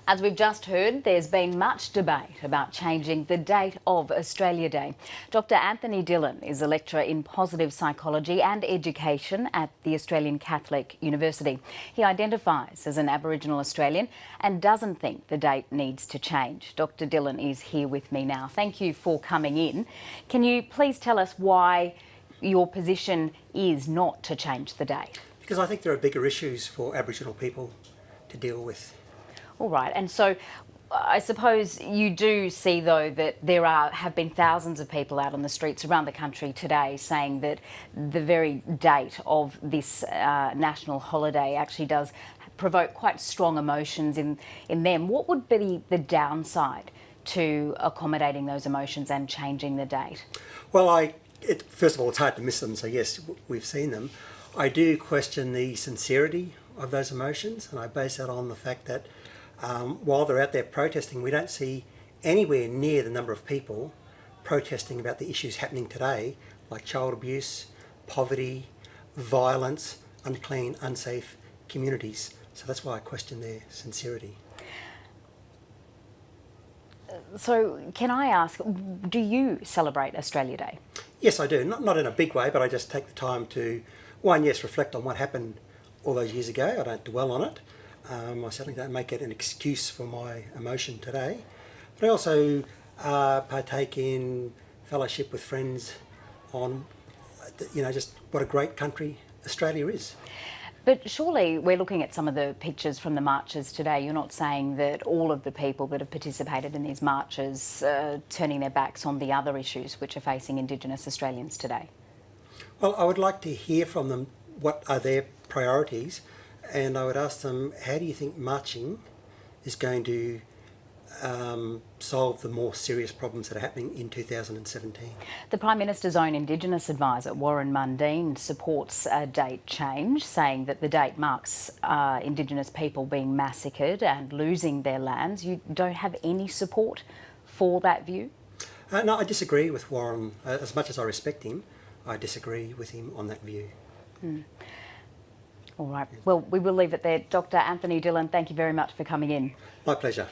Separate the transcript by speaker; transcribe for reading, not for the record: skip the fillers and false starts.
Speaker 1: As we've just heard, there's been much debate about changing the date of Australia Day. Dr. Anthony Dillon is a lecturer in positive psychology and education at the Australian Catholic University. He identifies as an Aboriginal Australian and doesn't think the date needs to change. Dr. Dillon is here with me now. Thank you for coming in. Can you please tell us why your position is not to change the date?
Speaker 2: Because I think there are bigger issues for Aboriginal people to deal with.
Speaker 1: All right, and so I suppose you do see, though, that there have been thousands of people out on the streets around the country today saying that the very date of this national holiday actually does provoke quite strong emotions in them. What would be the downside to accommodating those emotions and changing the date?
Speaker 2: Well, first of all, it's hard to miss them, so yes, we've seen them. I do question the sincerity of those emotions, and I base that on the fact that while they're out there protesting, we don't see anywhere near the number of people protesting about the issues happening today, like child abuse, poverty, violence, unclean, unsafe communities. So that's why I question their sincerity.
Speaker 1: So can I ask, do you celebrate Australia Day?
Speaker 2: Yes, I do. Not in a big way, but I just take the time to, one, yes, reflect on what happened all those years ago. I don't dwell on it. I certainly don't make it an excuse for my emotion today. But I also partake in fellowship with friends on, just what a great country Australia is.
Speaker 1: But surely we're looking at some of the pictures from the marches today. You're not saying that all of the people that have participated in these marches are turning their backs on the other issues which are facing Indigenous Australians today? Well,
Speaker 2: I would like to hear from them what are their priorities, and I would ask them, how do you think marching is going to solve the more serious problems that are happening in 2017?
Speaker 1: The Prime Minister's own Indigenous advisor, Warren Mundine, supports a date change, saying that the date marks Indigenous people being massacred and losing their lands. You don't have any support for that view?
Speaker 2: No, I disagree with Warren. As much as I respect him, I disagree with him on that view.
Speaker 1: All right. Well, we will leave it there. Dr. Anthony Dillon, thank you very much for coming in.
Speaker 2: My pleasure.